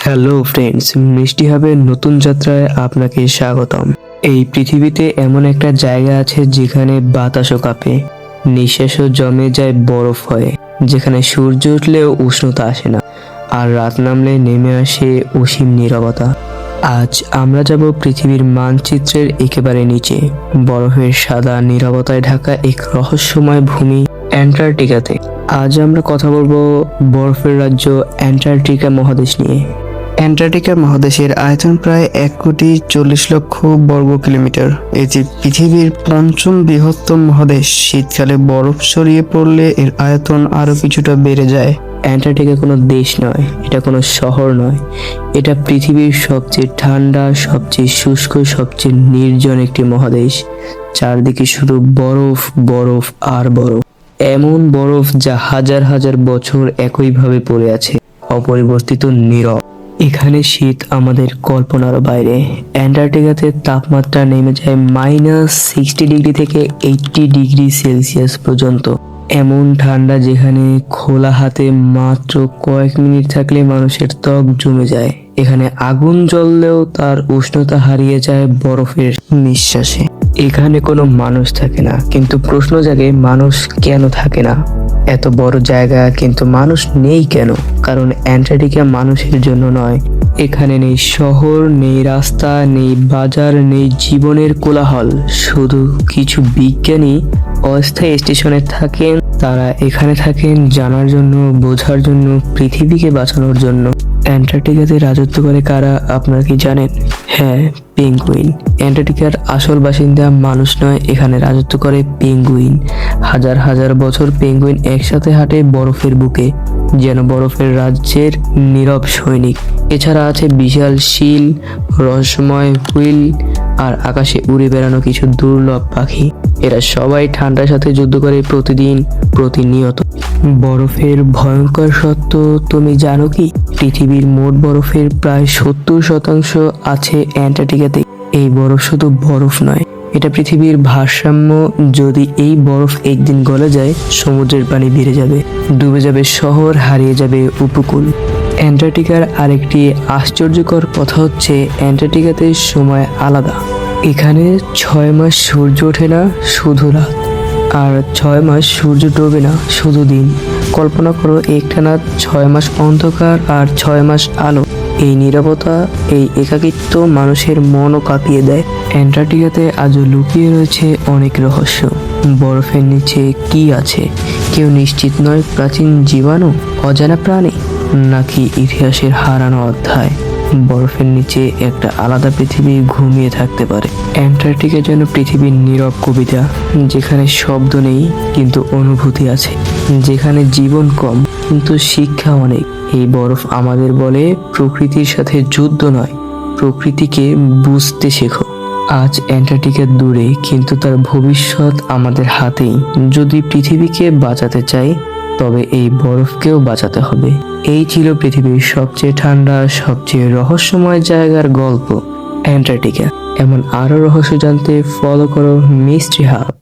Hello friends, মিষ্টি হবে নতুন যাত্রায় আপনাকে স্বাগতম। এই পৃথিবীতে এমন একটা জায়গা আছে যেখানে বাতাসও কাঁপে, নিঃশ্বাসও জমে যায় বরফ হয়ে, যেখানে সূর্য উঠলেও উষ্ণতা আসে না আর রাত নামলে নেমে আসে অসীম নীরবতা। আজ আমরা যাব পৃথিবীর মানচিত্রের একেবারে নিচে, বরফের সাদা নীরবতায় ঢাকা এক রহস্যময় ভূমি অ্যান্টার্কটিকাতে। আজ আমরা কথা বলবো বরফের রাজ্য অ্যান্টার্কটিকা মহাদেশ নিয়ে। অ্যান্টার্কটিকা মহাদেশের আয়তন প্রায় 1,40,00,000 বর্গ কিলোমিটার। এটি পৃথিবীর পঞ্চম বৃহত্তম মহাদেশ। শীতকালে বরফ ছড়িয়ে পড়লে এর আয়তন আরো কিছুটা বেড়ে যায়। অ্যান্টার্কটিকা কোনো দেশ নয়, এটা কোনো শহর নয়, এটা পৃথিবীর সবচেয়ে ঠান্ডা, সবচেয়ে শুষ্ক, সবচেয়ে নির্জন একটি মহাদেশ। চারদিকে শুধু বরফ, বরফ আর বরফ। এমন বরফ যা হাজার হাজার বছর একইভাবে পড়ে আছে, অপরিবর্তিত, নীরব। এখানে শীত আমাদের কল্পনার বাইরে। অ্যান্টার্কটিকাতে তাপমাত্রা নেমে যায় -60 ডিগ্রি থেকে 80 ডিগ্রি সেলসিয়াস পর্যন্ত। এমন ঠান্ডা যেখানে খোলা হাতে মাত্র কয়েক মিনিট থাকলে মানুষের ত্বক জমে যায়। এখানে আগুন জ্বললেও তার উষ্ণতা হারিয়ে যায় বরফের নিঃশ্বাসে। এখানে কোনো মানুষ থাকে না, কিন্তু প্রশ্ন জাগে মানুষ কেন থাকে না? এত বড় জায়গা কিন্তু মানুষ নেই কেন? কারণ অ্যান্টার্কটিকা মানুষের জন্য নয়। এখানে নেই শহর, নেই রাস্তা, নেই বাজার, নেই জীবনের কোলাহল। শুধু কিছু বিজ্ঞানী অস্থায়ী স্টেশনে থাকেন। তারা এখানে থাকেন জানার জন্য, বোঝার জন্য, পৃথিবীকে বাঁচানোর জন্য। অ্যান্টার্কটিকাতে রাজত্ব করে কারা, আপনারা কি জানেন? হ্যাঁ, পেঙ্গুইন। অ্যান্টার্কটিকার আসল বাসিন্দা মানুষ নয়, এখানে রাজত্ব করে পেঙ্গুইন। হাজার হাজার বছর পেঙ্গুইন একসাথে হাঁটে বরফের বুকে, যেন বরফের রাজ্যের নীরব সৈনিক। এছাড়া আছে বিশাল শিল, রহস্যময় হুইল আর আকাশে উড়ে বেড়ানো কিছু দুর্লভ পাখি। এরা সবাই ঠান্ডার সাথে যুদ্ধ করে প্রতিদিন, প্রতিনিয়ত। বরফের ভয়ঙ্কর সত্য তুমি জানো কি? পৃথিবীর মোট বরফের প্রায় 70% আছে অ্যান্টার্কটিকাতে। এই বরফ শুধু বরফ নয়, এটা পৃথিবীর ভারসাম্য। যদি এই বরফ একদিন গলে যায়, সমুদ্রের পানি বেড়ে যাবে, ডুবে যাবে শহর, হারিয়ে যাবে উপকূল। অ্যান্টার্কটিকার আরেকটি আশ্চর্যকর কথা হচ্ছে অ্যান্টার্কটিকাতে সময় আলাদা। এখানে 6 মাস সূর্য ওঠে না, শুধু রাত, আর 6 মাস সূর্য ডোবে না, শুধু দিন। কল্পনা করো, একটানা 6 মাস অন্ধকার আর 6 মাস আলো। এই নীরবতা, এই একাকিত্ব মানুষের মনও কাঁপিয়ে দেয়। অ্যান্টার্কটিকাতে আজও লুকিয়ে রয়েছে অনেক রহস্য। বরফের নিচে কি আছে কেউ নিশ্চিত নয়। প্রাচীন জীবাণু, অজানা প্রাণী, নাকি ইতিহাসের হারানো অধ্যায়? বরফের নিচে একটা আলাদা পৃথিবী ঘুমিয়ে থাকতে পারে। অ্যান্টার্কটিকা যেন পৃথিবীর নীরব কবিতা, যেখানে শব্দ নেই কিন্তু অনুভূতি আছে, যেখানে জীবন কম কিন্তু শিক্ষা অনেক। এই বরফ আমাদের বলে, প্রকৃতির সাথে যুদ্ধ নয়, প্রকৃতিকে বুঝতে শেখো। আজ অ্যান্টার্কটিকা দূরে, কিন্তু তার ভবিষ্যৎ আমাদের হাতেই। যদি পৃথিবীকে বাঁচাতে চাই, তবে এই বরফকেও বাঁচাতে হবে। এই ছিল পৃথিবীর সবচেয়ে ঠান্ডা, সবচেয়ে রহস্যময় জায়গার গল্প, অ্যান্টার্কটিকা। এমন আরো রহস্য জানতে ফলো করো মিস্ট্রি হাব।